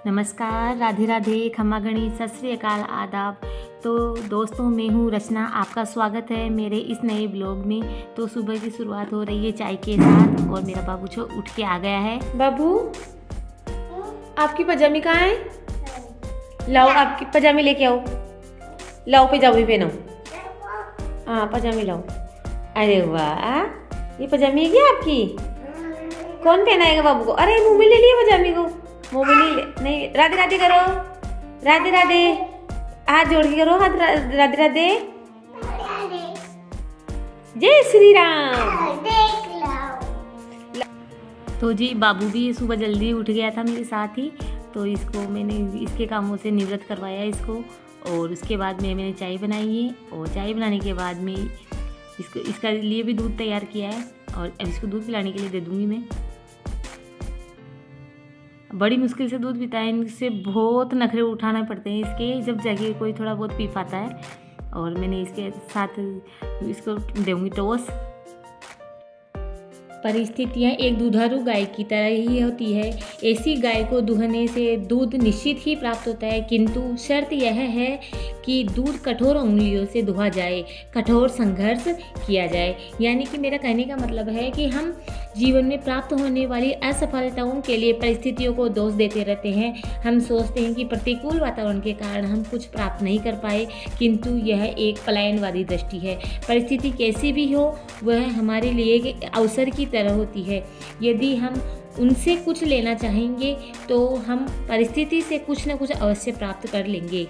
नमस्कार, राधे राधे, खमा गणी, सत श्री अकाल, आदाब। तो दोस्तों, मैं हूँ रचना। आपका स्वागत है मेरे इस नए ब्लॉग में। तो सुबह की शुरुआत हो रही है चाय के साथ और मेरा बाबू जो उठ के आ गया है। बाबू, आपकी पजामी कहाँ है? लाओ, आपकी पजामी लेके आओ। लाओ, पजामी पहनो। हाँ, पजामी लाओ। अरे वाह, ये पजामी है क्या आपकी? कौन पहनाएगा बाबू को? अरे मुँह में ले लिया पजामी को। मुँह में नहीं। राधे राधे करो, राधे राधे, हाथ जोड़ के करो, हाथ राधे राधे, जय श्री राम। तो जी, बाबू भी सुबह जल्दी उठ गया था मेरे साथ ही। तो इसको मैंने इसके कामों से निवृत्त करवाया इसको, और उसके बाद में मैंने चाय बनाई है। और चाय बनाने के बाद में इसका लिए भी दूध तैयार किया है, और अब इसको दूध पिलाने के लिए दे दूँगी मैं। बड़ी मुश्किल से दूध पीता है, इनसे बहुत नखरे उठाने पड़ते हैं इसके, जब जाके कोई थोड़ा बहुत पी पाता है। और मैंने इसके साथ इसको दूँगी टोस। परिस्थितियाँ एक दुधारू गाय की तरह ही होती है। ऐसी गाय को दुहने से दूध निश्चित ही प्राप्त होता है, किंतु शर्त यह है कि दूध कठोर उंगलियों से दुहा जाए, कठोर संघर्ष किया जाए। यानी कि मेरा कहने का मतलब है कि हम जीवन में प्राप्त होने वाली असफलताओं के लिए परिस्थितियों को दोष देते रहते हैं। हम सोचते हैं कि प्रतिकूल वातावरण के कारण हम कुछ प्राप्त नहीं कर पाए, किंतु यह एक पलायनवादी दृष्टि है। परिस्थिति कैसी भी हो, वह हमारे लिए एक अवसर की तरह होती है। यदि हम उनसे कुछ लेना चाहेंगे तो हम परिस्थिति से कुछ न कुछ अवश्य प्राप्त कर लेंगे।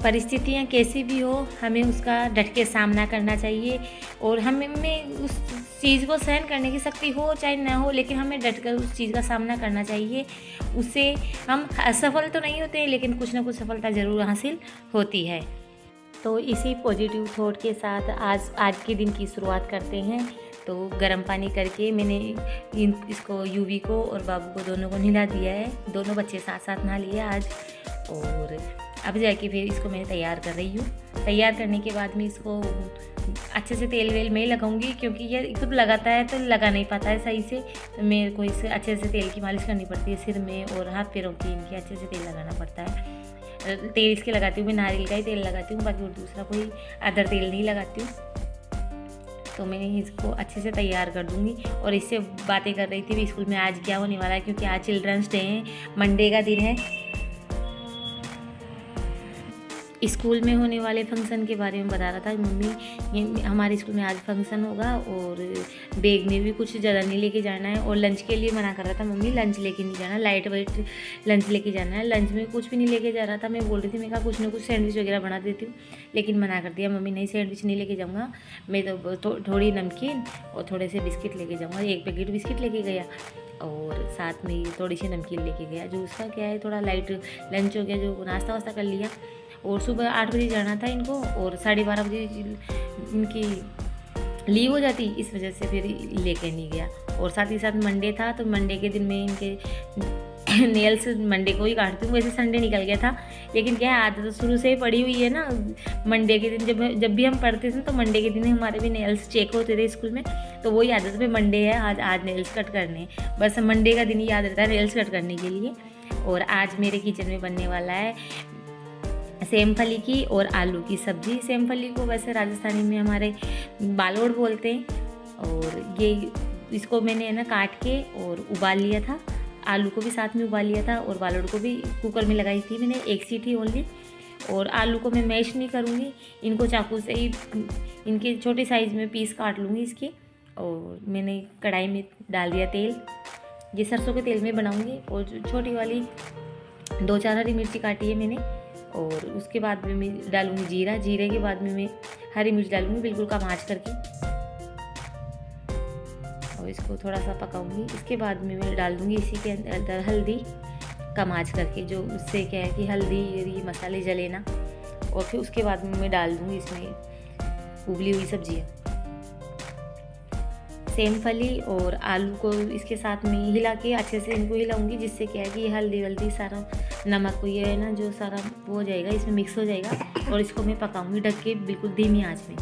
परिस्थितियाँ कैसी भी हो, हमें उसका डट के सामना करना चाहिए, और हमें उस चीज़ को सहन करने की शक्ति हो चाहे ना हो, लेकिन हमें डट कर उस चीज़ का सामना करना चाहिए। उससे हम असफल तो नहीं होते हैं, लेकिन कुछ ना कुछ सफलता ज़रूर हासिल होती है। तो इसी पॉजिटिव थॉट के साथ आज के दिन की शुरुआत करते हैं। तो गर्म पानी करके मैंने इसको, यूवी को और बाबू को, दोनों को नहला दिया है। दोनों बच्चे साथ साथ नहा लिए आज। और अब जाके फिर इसको मैं तैयार कर रही हूँ। तैयार करने के बाद में इसको अच्छे से तेल वेल में लगाऊंगी, क्योंकि ये खुद लगाता है तो लगा नहीं पाता है सही से। तो मेरे को इसे अच्छे से तेल की मालिश करनी पड़ती है सिर में, और हाथ पैरों की इनकी अच्छे से तेल लगाना पड़ता है। तेल इसके लगाती हूँ मैं, नारियल का ही तेल लगाती हूँ, बाकी और दूसरा कोई अदर तेल नहीं लगाती हूँ। तो मैं इसको अच्छे से तैयार कर दूँगी। और इससे बातें कर रही थी भी स्कूल में आज क्या होने वाला है, क्योंकि आज चिल्ड्रंस डे है, मंडे का दिन है। स्कूल में होने वाले फंक्शन के बारे में बता रहा था मम्मी, ये हमारे स्कूल में आज फंक्शन होगा, और बैग में भी कुछ ज़्यादा नहीं लेके जाना है। और लंच के लिए मना कर रहा था मम्मी, लंच लेके नहीं जाना, लाइट वेट लंच लेके जाना है। लंच में कुछ भी नहीं लेके जा रहा था। मैं बोल रही थी, मैं कहा कुछ ना कुछ सैंडविच वगैरह बना देती हूँ, लेकिन मना कर दिया मम्मी, नहीं सैंडविच नहीं लेके जाऊँगा मैं, तो थोड़ी नमकीन और थोड़े से बिस्किट लेके जाऊँगा। एक पैकेट बिस्किट लेके गया, और साथ में थोड़ी सी नमकीन लेके गया। जो उसका क्या है, थोड़ा लाइट लंच हो गया, जो नाश्ता वास्ता कर लिया। और सुबह 8 बजे जाना था इनको, और 12:30 बजे इनकी लीव हो जाती, इस वजह से फिर लेके नहीं गया। और साथ ही साथ मंडे था, तो मंडे के दिन में इनके नेल्स मंडे को ही काटती हूँ। वैसे संडे निकल गया था, लेकिन क्या है, आदत तो शुरू से ही पड़ी हुई है ना। मंडे के दिन जब भी हम पढ़ते थे, तो मंडे के दिन हमारे भी नेल्स चेक होते थे स्कूल में। तो वही आदत में मंडे है, आज नेल्स कट करने, बस मंडे का दिन ही याद रहता है नेल्स कट करने के लिए। और आज मेरे किचन में बनने वाला है सेम फली की और आलू की सब्ज़ी। सेम फली को वैसे राजस्थानी में हमारे बालोड़ बोलते हैं। और ये इसको मैंने ना काट के और उबाल लिया था, आलू को भी साथ में उबाल लिया था, और बालोड़ को भी कुकर में लगाई थी मैंने, एक सीटी ओनली। और आलू को मैं मैश नहीं करूँगी, इनको चाकू से ही इनके छोटे साइज़ में पीस काट लूँगी इसके। और मैंने कढ़ाई में डाल दिया तेल, ये सरसों के तेल में बनाऊँगी। और छोटी वाली 2-4 हरी मिर्ची काटी है मैंने, और उसके बाद में मैं डालूँगी जीरा। जीरे के बाद में मैं हरी मिर्च डालूँगी, बिल्कुल कम आँच करके, और इसको थोड़ा सा पकाऊँगी। इसके बाद में मैं डाल दूँगी इसी के अंदर हल्दी, कम आँच करके, जो उससे क्या है कि हल्दी ये मसाले जले ना। और फिर उसके बाद में मैं डाल दूँगी इसमें उबली हुई सब्जियाँ, सेम फली और आलू को इसके साथ में हिला के अच्छे से इनको हिलाऊंगी, जिससे क्या है कि हल्दी वल्दी सारा नमक ये है ना, जो सारा वो हो जाएगा, इसमें मिक्स हो जाएगा। और इसको मैं पकाऊंगी ढक के बिल्कुल धीमी आंच में।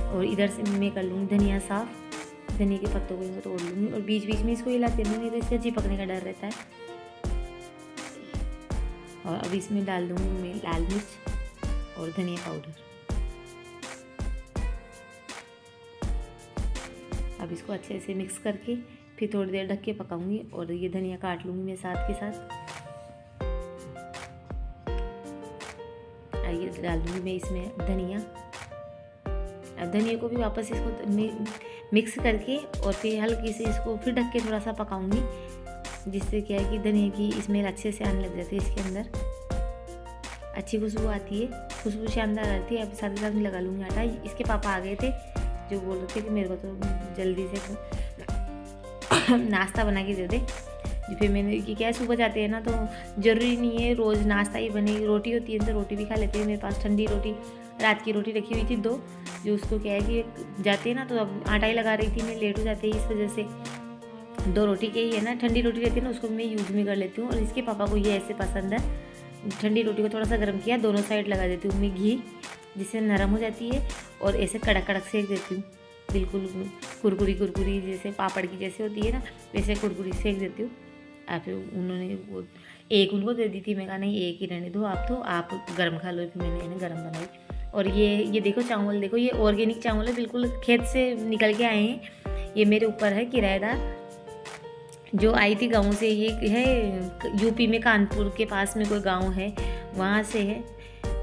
और इधर से मैं कर लूँगी धनिया साफ़, धनिया के पत्तों को तोड़ लूँगी, और बीच बीच में इसको हिलाते रहूँगी, तो इसका चिपकने का डर रहता है। और अब इसमें डाल दूँगी मैं लाल मिर्च और धनिया पाउडर। अब इसको अच्छे से मिक्स करके फिर थोड़ी देर ढक के पकाऊंगी। और ये धनिया काट लूँगी मैं साथ के साथ। ये डाल दूँगी मैं इसमें धनिया। अब धनिया को भी वापस इसको मिक्स करके और फिर हल्की से इसको फिर ढक के थोड़ा सा पकाऊंगी, जिससे क्या है कि धनिया की स्मेल अच्छे से आने लग जाती है। इसके अंदर अच्छी खुशबू आती है, खुशबू शानदार आती है। अब साथ ही साथ में लगा लूँगी आटा। इसके पापा आ गए थे जो बोल रहे थे कि मेरे को तो जल्दी से नाश्ता बना के दे दे। फिर मैंने कि क्या सुबह जाते हैं ना तो ज़रूरी नहीं है रोज़ नाश्ता ही बने। रोटी होती है तो रोटी भी खा लेते हैं। मेरे पास ठंडी रोटी, रात की रोटी रखी हुई थी 2, जो उसको क्या है कि जाते हैं ना तो अब आटा ही लगा रही थी मैं, लेट हो जाते हैं इस वजह से 2 रोटी के ही है ना, ठंडी रोटी रहती है ना, उसको मैं यूज़ में कर लेती हूँ। और इसके पापा को ये ऐसे पसंद है। ठंडी रोटी को थोड़ा सा गर्म किया, दोनों साइड लगा देती हूँ मैं घी, जिससे नरम हो जाती है। और ऐसे कड़क कड़क सेक देती हूँ, बिल्कुल कुरकुरी कुरकुरी, जैसे पापड़ की जैसे होती है ना वैसे कुरकुरी सेक देती हूँ। फिर उन्होंने वो एक उनको दे दी थी। मैं कहा नहीं एक ही रहने दो आप, तो आप गर्म खा लो। फिर मैंने गर्म बनाई। और ये देखो चावल, देखो ये ऑर्गेनिक चावल है, बिल्कुल खेत से निकल के आए हैं। ये मेरे ऊपर है किराएदार जो आई थी गाँव से। ये है यूपी में, कानपुर के पास में कोई गांव है, वहाँ से है।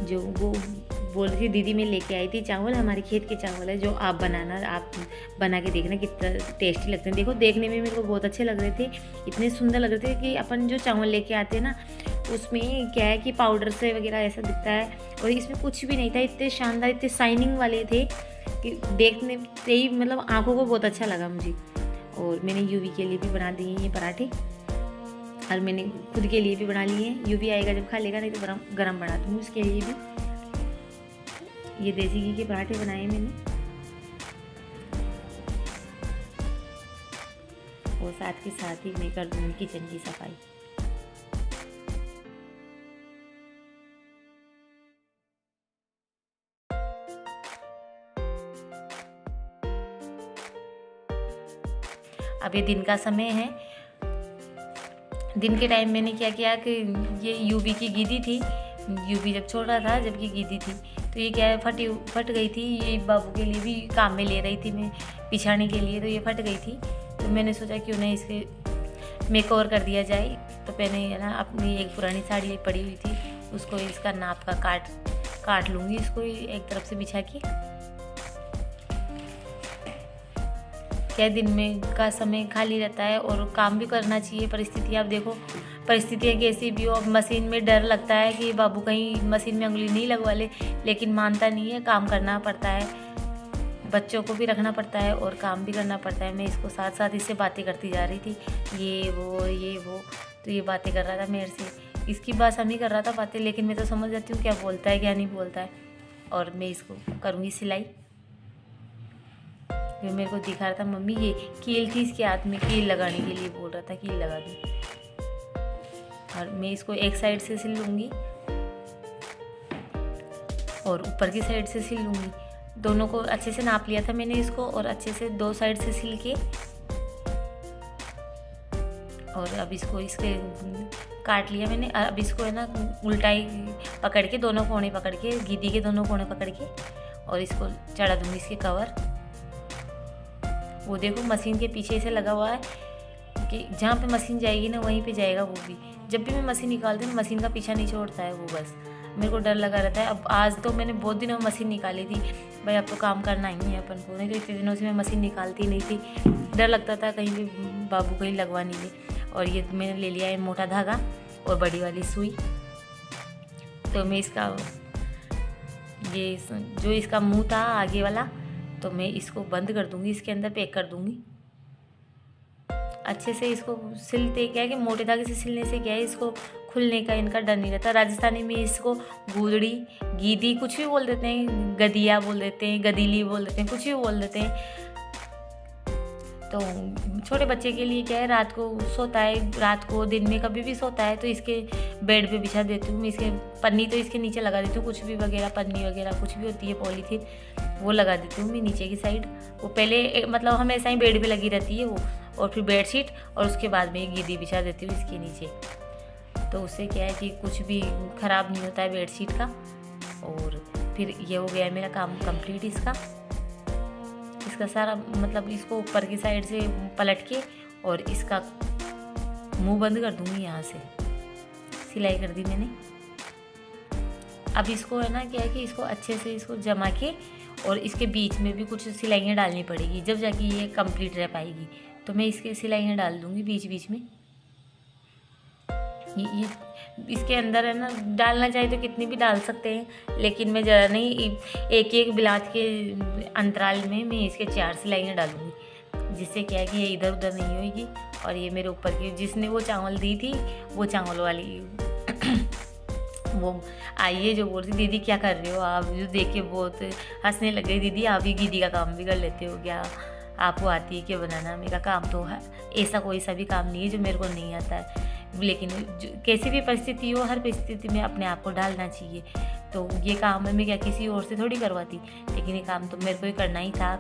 जो वो बोल रही थी दीदी मैं लेके आई थी चावल, हमारे खेत के चावल है, जो आप बनाना, आप बना के देखना कितना टेस्टी लगते हैं। देखो देखने में मेरे को बहुत अच्छे लग रहे थे, इतने सुंदर लग रहे थे कि अपन जो चावल लेके आते हैं ना उसमें क्या है कि पाउडर से वगैरह ऐसा दिखता है, और इसमें कुछ भी नहीं था। इतने शानदार, इतने शाइनिंग वाले थे कि देखने से ही मतलब आँखों को बहुत अच्छा लगा मुझे। और मैंने यूवी के लिए भी बना दिए ये पराठे, और मैंने खुद के लिए भी बना लिए हैं। यूवी आएगा जब खा लेगा, नहीं तो गरम बना दूँगी उसके लिए भी। ये देसी घी के पराठे बनाए मैंने, और साथ के साथ ही मैं कर दूँगी किचन की सफाई। अब ये दिन का समय है। दिन के टाइम मैंने क्या किया कि ये यूवी की गीदी थी, यूवी जब छोटा था जब की गीदी थी, तो ये क्या है फट गई थी। ये बाबू के लिए भी काम में ले रही थी मैं बिछाने के लिए, तो ये फट गई थी। तो मैंने सोचा क्यों ना इसके मेकओवर कर दिया जाए। तो मैंने है ना अपनी एक पुरानी साड़ी पड़ी हुई थी, उसको इसका नाप का काट लूँगी, इसको एक तरफ से बिछा के। क्या दिन में का समय खाली रहता है और काम भी करना चाहिए। परिस्थितियाँ आप देखो, परिस्थितियाँ कैसी भी हो। अब मशीन में डर लगता है कि बाबू कहीं मशीन में उंगली नहीं लगवा ले, लेकिन मानता नहीं है, काम करना पड़ता है, बच्चों को भी रखना पड़ता है और काम भी करना पड़ता है। मैं इसको साथ साथ इससे बातें करती जा रही थी, ये वो, तो ये बातें कर रहा था मेरे से, इसकी बात हम ही कर रहा था बातें, लेकिन मैं तो समझ जाती हूँ क्या बोलता है क्या नहीं बोलता है। और मैं इसको करूँगी सिलाई। फिर मेरे को दिखा रहा था मम्मी, ये कील थी इसके हाथ में, कील लगाने के लिए बोल रहा था कील लगा दूँ। और मैं इसको एक साइड से सिल लूँगी और ऊपर की साइड से सिल लूँगी। दोनों को अच्छे से नाप लिया था मैंने इसको, और अच्छे से 2 साइड से सिल के, और अब इसको इसके काट लिया मैंने। अब इसको है ना उल्टाई पकड़ के, दोनों कोने पकड़ के, गीदी के दोनों कोने पकड़ के, और इसको चढ़ा दूँगी इसके कवर। वो देखो मशीन के पीछे से लगा हुआ है कि जहाँ पे मशीन जाएगी ना वहीं पे जाएगा वो भी। जब भी मैं मशीन निकालती हूँ मशीन का पीछा नहीं छोड़ता है वो, बस मेरे को डर लगा रहता है। अब आज तो मैंने बहुत दिनों में मशीन निकाली थी, भाई अब तो काम करना ही है अपन को, नहीं तो इतने दिनों से मैं मशीन निकालती नहीं थी, डर लगता था कहीं भी बाबू कहीं लगवा नहीं ले। और ये मैंने ले लिया है मोटा धागा और बड़ी वाली सुई। तो मैं इसका ये जो इसका मुँह था आगे वाला, तो मैं इसको बंद कर दूंगी, इसके अंदर पैक कर दूंगी अच्छे से। इसको सिलते क्या है कि मोटे धागे से सिलने से क्या है, इसको खुलने का इनका डर नहीं रहता। राजस्थानी में इसको गूदड़ी, गीदी कुछ भी बोल देते हैं, गदिया बोल देते हैं, गदीली बोल देते हैं, कुछ भी बोल देते हैं। तो छोटे बच्चे के लिए क्या है, रात को सोता है, रात को दिन में कभी भी सोता है, तो इसके बेड पे बिछा देती हूँ मैं। इसके पन्नी तो इसके नीचे लगा देती हूँ, कुछ भी वगैरह पन्नी वगैरह कुछ भी होती है पॉलीथीन, वो लगा देती हूँ मैं नीचे की साइड। वो पहले मतलब हमेशा ही बेड पे लगी रहती है वो, और फिर बेडशीट, और उसके बाद में गीदी बिछा देती हूँ इसके नीचे। तो उससे क्या है कि कुछ भी ख़राब नहीं होता है बेडशीट का। और फिर ये हो गया है मेरा काम कंप्लीट इसका सारा, मतलब इसको ऊपर की साइड से पलट के और इसका मुंह बंद कर दूँगी। यहाँ से सिलाई कर दी मैंने। अब इसको है ना क्या है कि इसको अच्छे से इसको जमा के और इसके बीच में भी कुछ सिलाइयाँ डालनी पड़ेगी, जब जाके ये कंप्लीट रह पाएगी। तो मैं इसके सिलाइयाँ डाल दूँगी बीच बीच में। ये इसके अंदर है ना, डालना चाहे तो कितनी भी डाल सकते हैं, लेकिन मैं ज़्यादा नहीं, एक एक बिलात के अंतराल में मैं इसके 4 सिलाइयाँ डालूँगी, जिससे क्या है कि ये इधर उधर नहीं होगी। और ये मेरे ऊपर की जिसने वो चावल दी थी, वो चावल वाली वो आई है जो बोल रही, दीदी क्या कर रहे हो आप, जो देख के बहुत हंसने लग गई। दीदी आप ही दीदी का काम भी कर लेते हो क्या, आपको आती है क्या बनाना। मेरा काम तो है ऐसा, कोई सा भी काम नहीं है जो मेरे को नहीं आता है, लेकिन कैसी भी परिस्थिति हो, हर परिस्थिति में अपने आप को ढालना चाहिए। तो ये काम है मैं क्या किसी और से थोड़ी करवाती, लेकिन ये काम तो मेरे को ही करना ही था।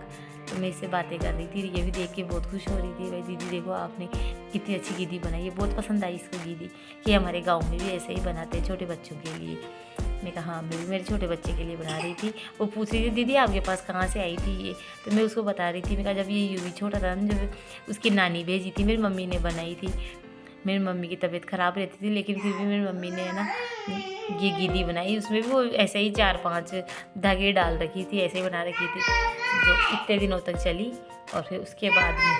तो मैं इससे बातें कर रही थी, ये भी देख के बहुत खुश हो रही थी। भाई दीदी देखो आपने कितनी अच्छी गीदी बनाई है, बहुत पसंद आई इसको गीदी, कि हमारे गाँव में भी ऐसे ही बनाते हैं छोटे बच्चों के लिए। मैं कहा हाँ, मैं भी मेरे छोटे बच्चे के लिए बना रही थी। वो पूछ रही थी दीदी आपके पास कहाँ से आई थी ये, तो मैं उसको बता रही थी। मैं कहा जब ये यूवी छोटा था ना, जब उसकी नानी भेजी थी, मेरी मम्मी ने बनाई थी। मेरी मम्मी की तबीयत ख़राब रहती थी, लेकिन फिर भी मेरी मम्मी ने है ना ये गीदी बनाई। उसमें भी वो ऐसे ही 4-5 धागे डाल रखी थी, ऐसे ही बना रखी थी, जो इतने दिनों तक चली। और फिर उसके बाद में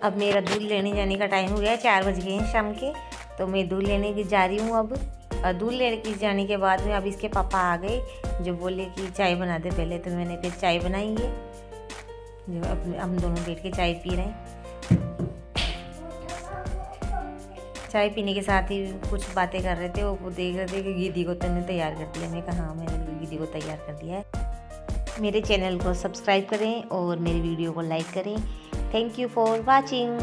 अब मेरा दूध लेने जाने का टाइम हो गया, 4 बज गए हैं शाम के। तो मैं दूध लेने की जा रही हूँ अब। दूध लेने की जाने के बाद में अब इसके पापा आ गए, जो बोले कि चाय बना दे पहले। तो मैंने फिर चाय बनाई है, जो अब हम दोनों बैठ के चाय पी रहे हैं। चाय पीने के साथ ही कुछ बातें कर रहे थे, वो देख रहे थे कि गीदी को तूने तैयार कर दिया। मैं कहा हाँ, मैंने गीदी को तैयार कर दिया है। मेरे चैनल को सब्सक्राइब करें और मेरी वीडियो को लाइक करें। Thank you for watching.